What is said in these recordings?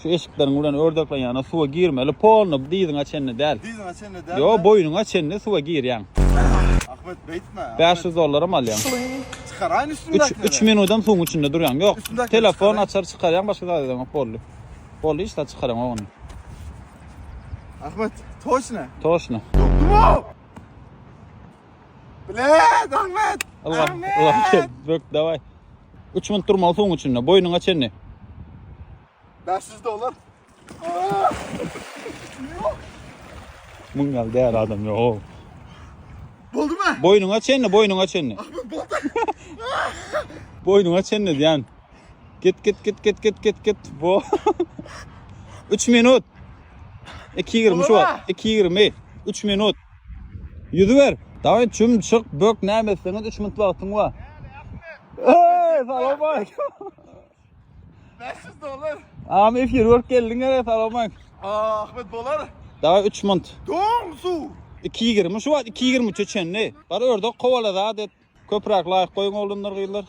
Şu eşiklerin ulan ördeklen yana suwa girmeli. Polnu diýdiň açenne däl. Diýdiň açenne däl. Yo boýnuň açenne suwa girýän. Ahmet beýtme. 500 dollaram alýan. Çıkarayn üstündäki. 3 minutdan soň içinde durýan. Ýok. Üstündäki Telefon çıkarayn. açar çıkarýan başga zat edem polly. Polly işte çıkarýan onu. Ahmet toşna. Toşna. Dokdumu. Bilet Ahmet. Allah gel bök davay. 3 minut durma soň içinde boýnuň açenne. 500 dolar. Mungal değer adam yo. Boldu mu? Boynun açenne. Ahmet boldu. Boynun açenne diýän. Git. Bo. 3 minut. 2:20 şu var. 2:20. 3 minut. Yüzüver. Davet çüm çık bök nämeseňiz 3 minut wagtyň var. Salam aleyküm. 500 dolar. Am efir work geldiň ere salam aleyküm. Ahmet bolar. Davet 3 minut. Doň su. 2:20 şu var. 2:20 çeçenli. Bar ördek kovalada det. Köprak laýyk goýun oldunlar gyýlar.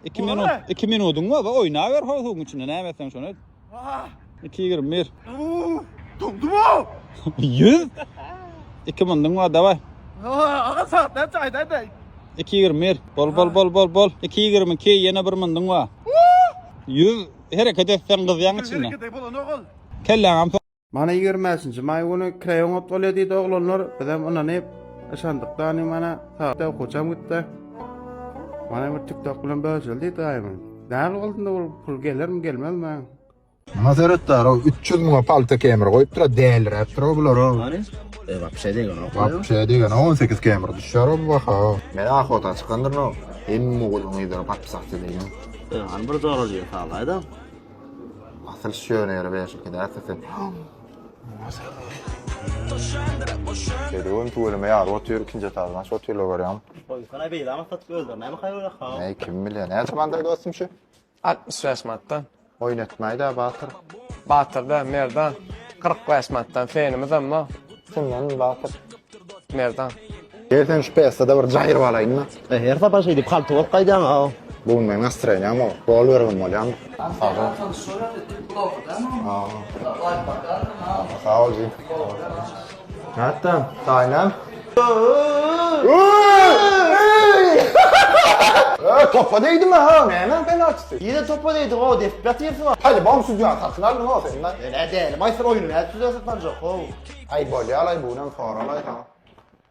2 minut. 2 minutun var. Oýnawer hoýuň içinde nämeseň şonu. 2:21. Dokdumu. 100. 2 minutun var davay. Aga saat näçe aýdaýdy? 2:21. Bol. 2:22 ýene 1 minutun var. 100 hereket etsen gyzýan içinde. Hereket bolan ogul. Kelläňem Mana 20-nji may güni kreýon otgaly diýdi oglanlar, bizem ondan hep aşandykdan mana saatda hoçam gitdi. Mana bir TikTok bilen bölüşildi daýym. Däl goldunda ol pul gelermi gelmezmi? Mazeretler o 300 muna palta kamera koyup tura değerler tura bular o. Hani? Vapşe degen o. Vapşe degen 18 kamera düşer o baka. Men ahota çıkandır no. Hem oğlum idir patsaktı degen. Hani bir zor oluyor sağlaydı. Asıl şöyle yere beşik de atasın. Dedim tu öyle ya oturuyor ikinci taraftan şu oturuyor görüyorum. Oy sana bir ama satıp öldür. Ne mi hayır öyle ha? Ne kim bilir ne zamanda dostum şu. 65 manatdan. Oynatmayı da batır. Batırda merdan 45 manatdan fenimiz amma Kimden batır. merdan. Gelsen şu piyasada bir cahir valayın mı? Her sabah şey dip kaltı olup kaydan ha. Bugün ben nasıl ama gol veririm olayım. Sağ ol Jim. Hatta aynen. Topa değdi mi ha? Ne penaltısı? Yine topa değdi o def. Batıyorsun ha. Hadi bam sucuğa sattılar mı o senin lan? Ne değil. Maysır oyunu ne tutuyor satılacak o. Ay böyle alay bundan sonra alay ha.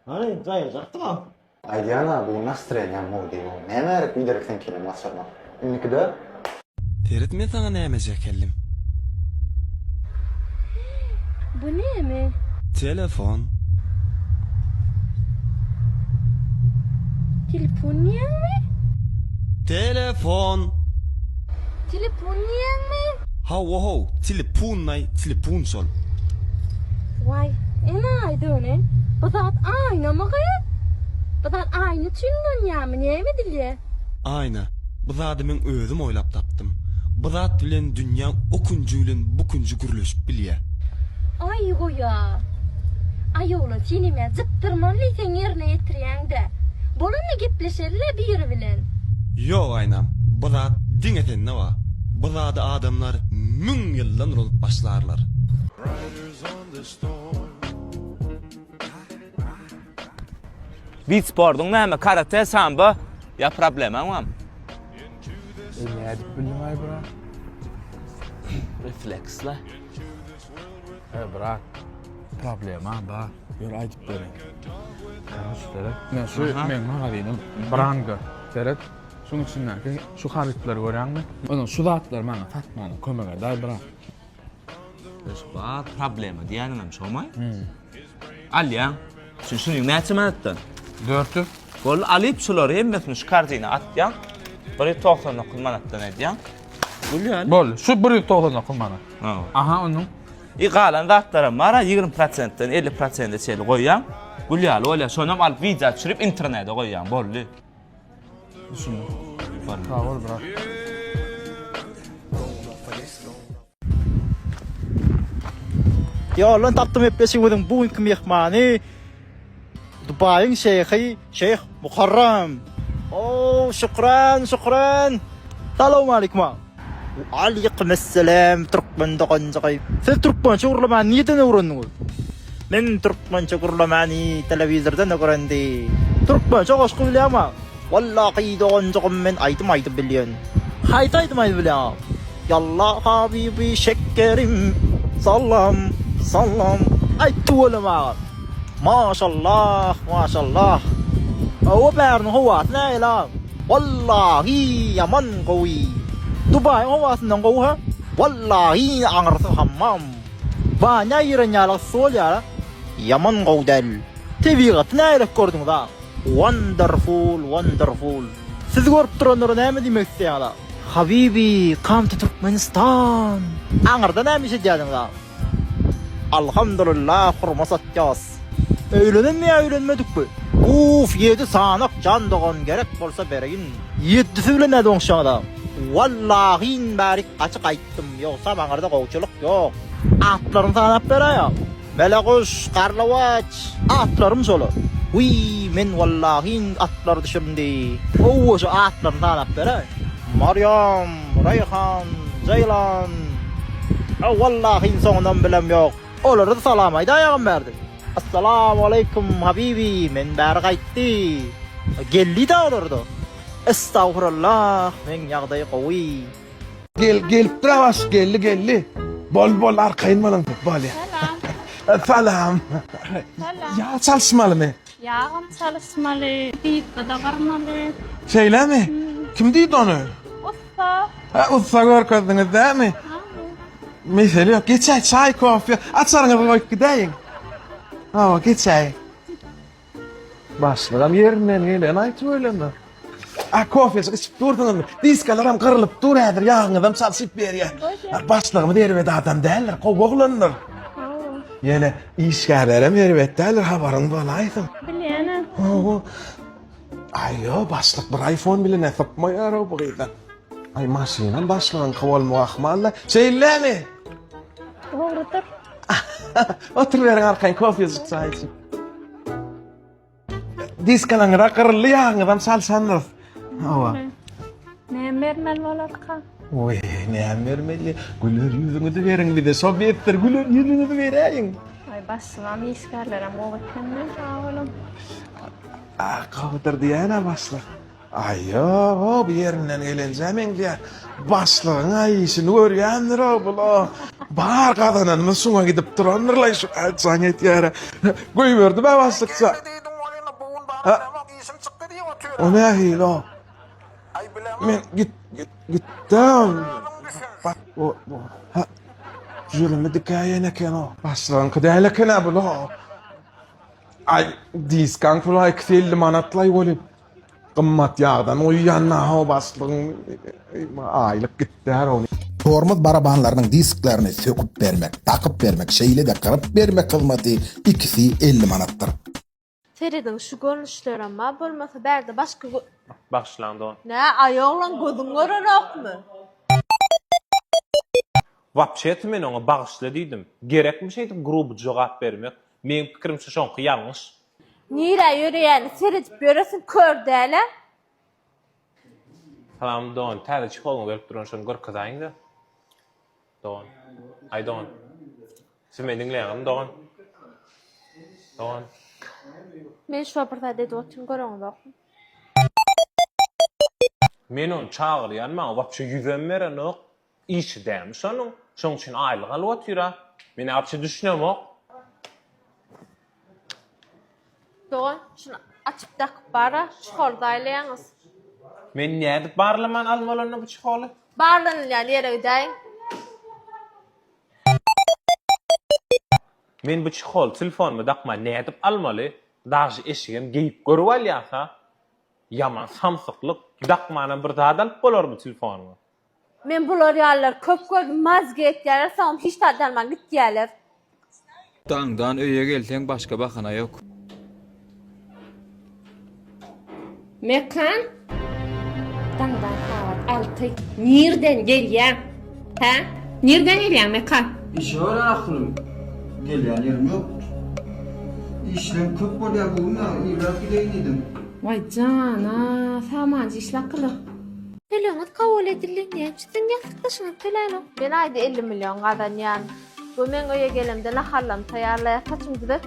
Hani zayıracaktı ha. Ay Diana bu nasıl trenen modi bu? Ne merak bir direkten kelime nasırma. İnki de Ferit men sana näme kellim? Bu näme? Telefon. Telefon näme? Telefon. Telefon näme? How, telefon nay, telefon sol. Vay, ena aýdyny. Bu zat aýnamy gyýy. Bu zat aýny düşündün ýa-mı näme dilýär? Ayna. Bu zady men özüm oýlap tapdym. Bu zat bilen dünýä okunjy bilen bukunjy gürleşip bilýär. Ay goýa. Aýoğlu seni men zıptırmaly sen ýerine ýetirýäňde. Bolany gepleşerler biri bilen. Yo aynam. Bu zat diňeten näwa? Bu zady adamlar 1000 ýyldan olup başlarlar. Beat sportun näme karate samba ya problemem var. Ne dip bilmay bura. Refleksler. Bırak. Problema ba. Yor aýdyp berem. Karışdyra. Men şu men magazynym Branga. Seret. Şunun içindäki şu haritleri görýärmi? Onu şu zatlar maňa fatmany kömege daý bırak. Var problemi diýenim şomay. Alýan. Şunu näçe manatdan? 400. Gol alyp şolary hemmesini şu kartyna atýan. 190 manatdan edýän. Gülýän. Bol, şu 190 kılmana. Ha. Aha onun. Galan zatlara mara 20%dan 50% çeli goýýan. Gülýän ola şonam alyp video çürüp internetde goýýan boldy. Şunu. Sağ ol bırak. Ya lan taptım hep beşiğimizin bugünkü mehmanı Dubai'nin şeyhi Şeyh Muharrem. Oo şükran. Selamun aleyküm. Aleykümselam Türkmen dogancıgay. Siz Türkmençe gurulmany neden öwrendiňiz? Men Türkmençe gurulmany telewizordan öwrendi. Türkmençe goşgy bilýärmi? Wallahi dogancygym men aýdym bilýän. Haýta aýdym bilýär. Yallah habibi şekkerim sallam sallam aýtdy bolama. Maşallah maşallah. Awa bärni howat näýla? Wallahi yaman gowy. Dubai howasyndan gowy ha? Wallahi aňyrty hammam. Baňa ýerenýalyk solýar. Yaman gowdal. Tebigat näýle gördüň da? Wonderful, wonderful. Siz görüp duranlar näme diýmek isleýär? Habibi, come to Turkmenistan. Aňyrda näme diýýärdiň da? Alhamdulillah, hurmat etýäs. Öýlenenmi öýlenmedik bu? Uf, 7 sanak can doğan gerek bolsa bereyin. 7'si bilen näde oňşaňda? Wallahi barik açyk aýtdym, ýoksa maňarda gowçuluk ýok. Atlaryny sanap berýär. Meleguş, Karlovaç, atlarym şolar. Uy, men wallahi atlar düşürdi. O şu atlaryny sanap berýär. Maryam, Rayhan, Ceylan. Wallahi soňdan bilem ýok. Olary salam aýdy aýagym berdi. Assalamu alaikum habibi, men bäri gaýtdy. Geldi da olurdu. Estağfurullah, men ýagdaý gowy. Gelip duravas, gelli. Bol arkayın malan bol ya. Salam. Ya çalışmalı mı? Yağım çalışmalı, bir da varmalı. Şeyle mi? Kim deydi onu? Usta. Usta görközdüňiz değil mi? Mesele yok. Geçay çay, kofe. Açarıňyz goýup gideýin. Ha, geçay. Başlagam yerinden gelen aýtyp öýlendir. Kofe içip durdyňyzmy? Diskalaram kırılıp dur häzir ýağıňyzam çalyp berýär. Başlagamy derwet adam däller, gowglandyr. Ýene işgärlerem derwet däller, habaryň bolaýdy. Bilýän. Aýo, başlyk bir iPhone bilen näsipmaýar o bu gyýdan. Ay maşynam başlagan kowalma ahmalla. Şeýlemi? Doğrudur. Oturuverin arkayın kofyacık çay için. Diskalaňyra kırılly ýağıňyzam çalsandyr. Awa. Ne mermel bolarka? Oy, näme bermeli? Güler ýüzüňizi beriň bir-de Sovyetler güler ýüzüňizi beräýin. Ay başlam işgärlerim bolýanmy? Sağolum. Gawdyr diýene başlyk. Aýo, bir ýerinden gelenjemen diýär. Başlygyň aýyşyny görýändir o bula. Bar gadananyň suňa gidip durandyr şu açaň etýär. Goýberdi ben başlykça. O nähil o? Men gitdim. Bak o. Ha. Jürimi dikaýene ken o. Başlygyň kydäle kene bula. Ay, diskan kulay kfilli manatlay bolip. Qymmat ýağdan oýanna ha başlygyň aýlyk gitdi her onu. Tormuz barabanlarynyň disklerini söküp bermek, takyp bermek, şeýle de kırıp bermek hyzmaty ikisi 50 manatdyr. Feridin şu görnüşlerim ma bolmasa bärde başga Başlandı. Ne aýoglan gözüň görenokmy? Wapşet men oňa bagışla diýdim. Gerekmi şeýdi grubu jogap bermek? Meň pikirimçe şoňky ýalňyş. Nire ýöreýän Ferit göresin kör däle. Tamam don, täze çykolma berip duran şonu görkedaýyn da. Don. Ay don. Siz meni dinleýän don. Don. Men şu birde dedi otuň göreňok. Men on çağırýan, maňa wapşe ýüzem berenok. İşi däm şonuň. Şoň üçin aýlyk alyp otyra. Meni apşe düşünemok. Doğan, şunu açıp takıp bara, çikolda aylayanız. Men näde barlaman almalarına bu çikola? Barlanın yani yere gideyin. Men bu çikol telefonumu takma näde almaly? Daşy eşigem geyip görüp alýasa, yaman samsyklyk dakmana bir zat alyp bolar bu telefonumu. Men bular ýalar köp mazga etýärler, saňam hiç tadalman gitýärler. Daňdan öýe gelseň başga bahana ýok. Mekan? Daňdan hawat alty. Nirden gelýär? Ha? Nirden gelýär Mekan? İşe aklım. Gelýän ýerim ýok. İşlem köp bolýar bugün, ýylap gideýin dedim. Vay cana, samanjy işlak kılıp. Peleňet kabul edildi. Näçe ýatykdaşyňy töläno? Ben aýda 50 milyon gadanýan. Bu men öýe gelemde nahallam taýýarlaýar taçymdydyr.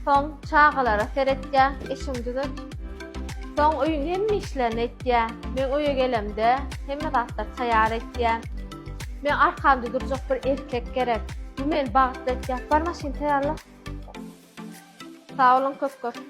Soň çağalara seretýär, eşimdidir. Soň öýüň hemme işlerini etýär. Men öýe gelemde hemme zatlar taýýar etýär. Men arkamda durjak bir erkek gerek. Bu men bagtlatýar. Bar maşyn taýýarla. Sağ olun köp.